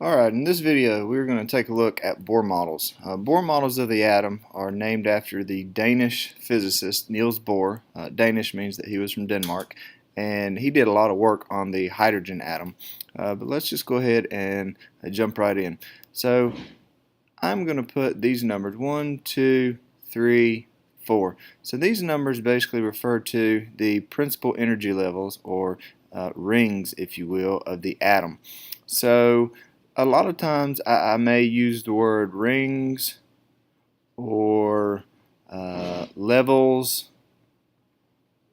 Alright, in this video we're going to take a look at Bohr models. Bohr models of the atom are named after the Danish physicist Niels Bohr. Danish means that he was from Denmark, and he did a lot of work on the hydrogen atom. But let's just go ahead and jump right in. So I'm going to put these numbers 1, 2, 3, 4. So these numbers basically refer to the principal energy levels, or rings, if you will, of the atom. So a lot of times I may use the word rings or levels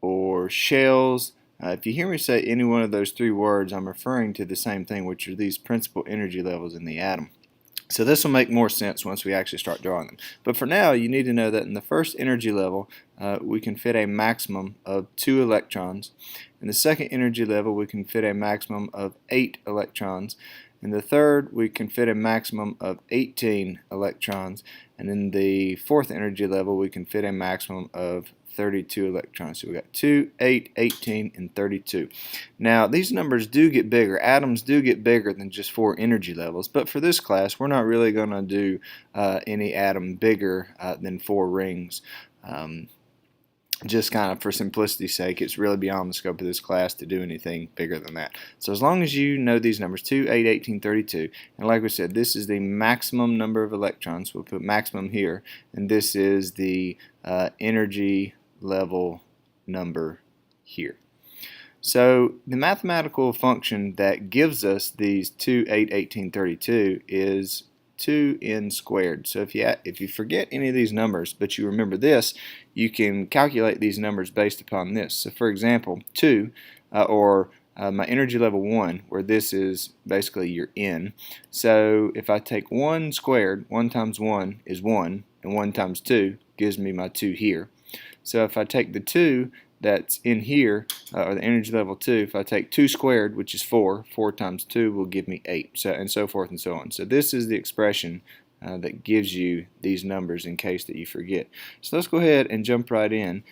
or shells. If you hear me say any one of those three words, I'm referring to the same thing, which are these principal energy levels in the atom. So this will make more sense once we actually start drawing them. But for now, you need to know that in the first energy level, we can fit a maximum of 2 electrons. In the second energy level, we can fit a maximum of 8 electrons. In the third, we can fit a maximum of 18 electrons. And in the fourth energy level, we can fit a maximum of 32 electrons. So we got 2, 8, 18, and 32. Now, these numbers do get bigger. Atoms do get bigger than just 4 energy levels. But for this class, we're not really going to do any atom bigger than 4 rings. Just kind of for simplicity's sake, it's really beyond the scope of this class to do anything bigger than that. So as long as you know these numbers, 2, 8, 18, 32, and like we said, this is the maximum number of electrons. We'll put maximum here, and this is the energy level number here. So the mathematical function that gives us these 2, 8, 18, 32 is 2n squared. So if you forget any of these numbers but you remember this, you can calculate these numbers based upon this. So for example, 2 my energy level 1, where this is basically your n. So if I take 1 squared, 1 times 1 is 1, and 1 times 2 gives me my 2 here. So if I take the 2 that's in here, or the energy level 2, if I take 2 squared, which is 4, 4 times 2 will give me 8, so, and so forth and so on. So this is the expression that gives you these numbers in case that you forget. So let's go ahead and jump right in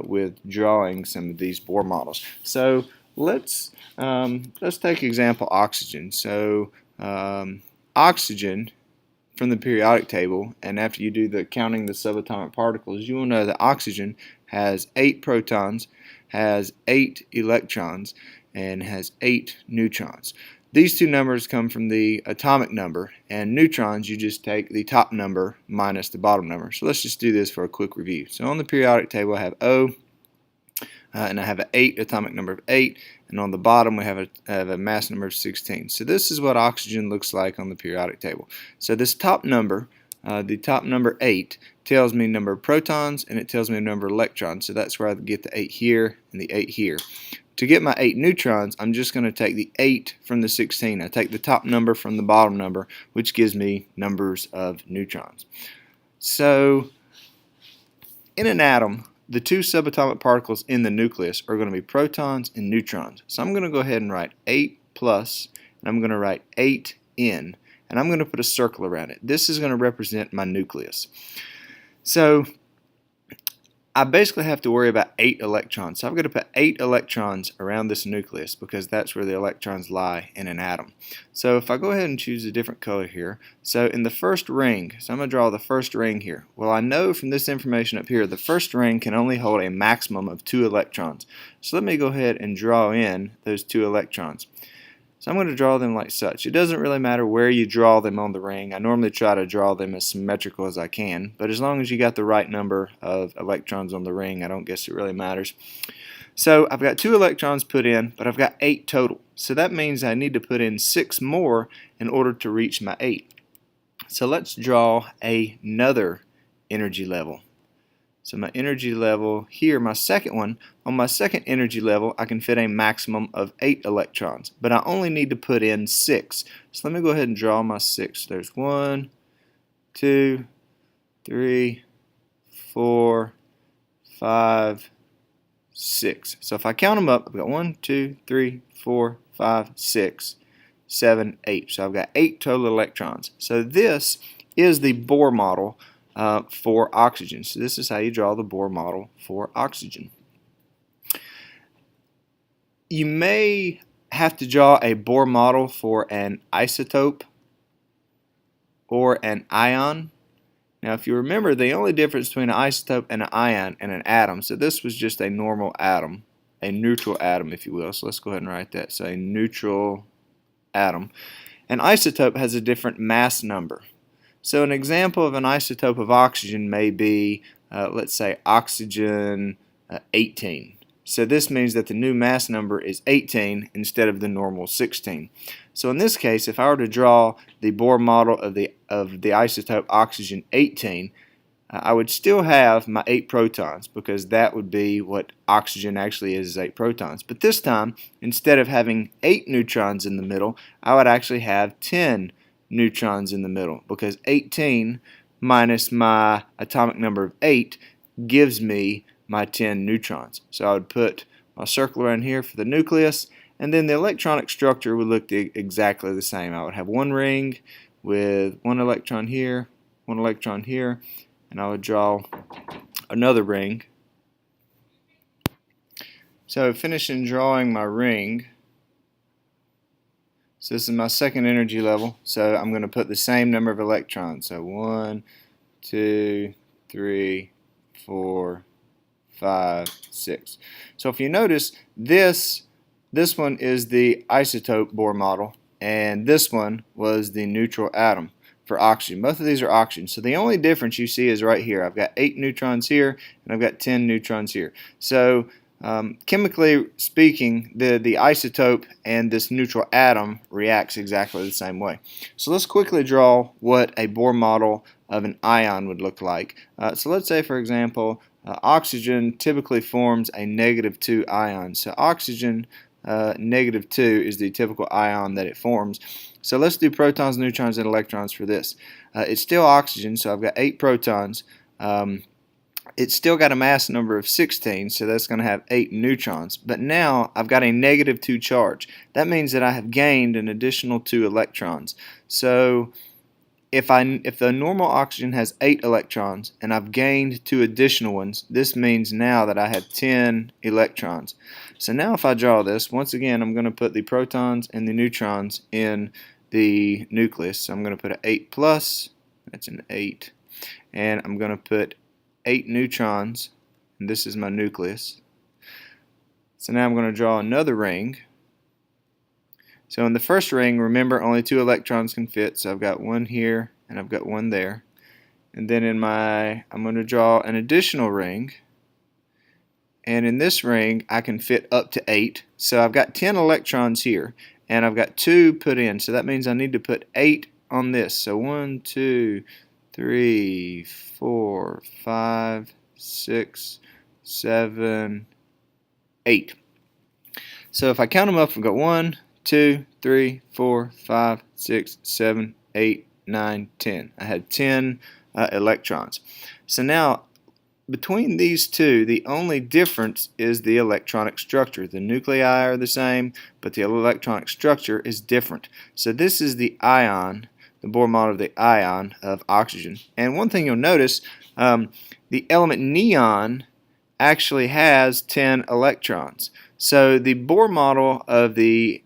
with drawing some of these Bohr models. So let's take example oxygen. So oxygen from the periodic table, and after you do the counting the subatomic particles, you will know that oxygen has 8 protons, has 8 electrons, and has 8 neutrons. These two numbers come from the atomic number, and neutrons, you just take the top number minus the bottom number. So let's just do this for a quick review. So on the periodic table I have O, and I have an 8 atomic number of 8, and on the bottom we have a mass number of 16. So this is what oxygen looks like on the periodic table. So this top number, the top number 8, tells me number of protons, and it tells me the number of electrons. So that's where I get the 8 here and the 8 here. To get my 8 neutrons, I'm just going to take the 8 from the 16. I take the top number from the bottom number, which gives me numbers of neutrons. So in an atom, the two subatomic particles in the nucleus are going to be protons and neutrons. So I'm going to go ahead and write 8 plus, and I'm going to write 8n, and I'm going to put a circle around it. This is going to represent my nucleus. So I basically have to worry about 8 electrons. So I'm going to put 8 electrons around this nucleus because that's where the electrons lie in an atom. So if I go ahead and choose a different color here, so in the first ring, so I'm going to draw the first ring here. Well, I know from this information up here, the first ring can only hold a maximum of 2 electrons. So let me go ahead and draw in those 2 electrons. So I'm going to draw them like such. It doesn't really matter where you draw them on the ring. I normally try to draw them as symmetrical as I can, but as long as you got the right number of electrons on the ring, I don't guess it really matters. So I've got 2 electrons put in, but I've got 8 total. So that means I need to put in 6 more in order to reach my 8. So let's draw another energy level. So my energy level here, my second one, on my second energy level I can fit a maximum of 8 electrons, but I only need to put in 6. So let me go ahead and draw my 6. There's 1, 2, 3, 4, 5, 6. So if I count them up, I've got 1, 2, 3, 4, 5, 6, 7, 8. So I've got 8 total electrons. So this is the Bohr model for oxygen. So this is how you draw the Bohr model for oxygen. You may have to draw a Bohr model for an isotope or an ion. Now if you remember, the only difference between an isotope and an ion and an atom, so this was just a normal atom, a neutral atom if you will, so let's go ahead and write that. So a neutral atom. An isotope has a different mass number. So an example of an isotope of oxygen may be, let's say, oxygen 18. So this means that the new mass number is 18 instead of the normal 16. So in this case, if I were to draw the Bohr model of the isotope oxygen 18, I would still have my 8 protons, because that would be what oxygen actually is 8 protons. But this time, instead of having 8 neutrons in the middle, I would actually have 10 neutrons in the middle, because 18 minus my atomic number of 8 gives me my 10 neutrons. So I would put my circle around here for the nucleus, and then the electronic structure would look exactly the same. I would have one ring with one electron here, and I would draw another ring. So finishing drawing my ring, so this is my second energy level, so I'm going to put the same number of electrons. So 1, 2, 3, 4, 5, 6. So if you notice, this one is the isotope Bohr model, and this one was the neutral atom for oxygen. Both of these are oxygen. So the only difference you see is right here. I've got 8 neutrons here, and I've got 10 neutrons here. So chemically speaking, the isotope and this neutral atom reacts exactly the same way. So let's quickly draw what a Bohr model of an ion would look like. So let's say, for example, oxygen typically forms a -2 ion. So oxygen -2 is the typical ion that it forms. So let's do protons, neutrons, and electrons for this. It's still oxygen, so I've got 8 protons. It's still got a mass number of 16, so that's going to have 8 neutrons. But now I've got a -2 charge. That means that I have gained an additional 2 electrons. So if the normal oxygen has 8 electrons and I've gained 2 additional ones, this means now that I have 10 electrons. So now if I draw this, once again I'm going to put the protons and the neutrons in the nucleus. So I'm going to put an 8 plus, that's an 8, and I'm going to put 8 neutrons, and this is my nucleus. So now I'm going to draw another ring. So in the first ring, remember, only 2 electrons can fit, so I've got one here and I've got one there. And then I'm going to draw an additional ring, and in this ring I can fit up to 8. So I've got 10 electrons here, and I've got 2 put in, so that means I need to put 8 on this. So 1, 2, 3, 4, 5, 6, 7, 8. So if I count them up, I've got 1, 2, 3, 4, 5, 6, 7, 8, 9, 10. I had 10 electrons. So now between these two, the only difference is the electronic structure. The nuclei are the same, but the electronic structure is different. So this is the ion, the Bohr model of the ion of oxygen. And one thing you'll notice, the element neon actually has 10 electrons. So the Bohr model of the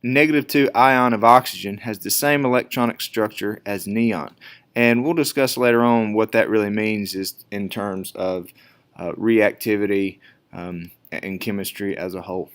-2 ion of oxygen has the same electronic structure as neon. And we'll discuss later on what that really means is in terms of reactivity and chemistry as a whole.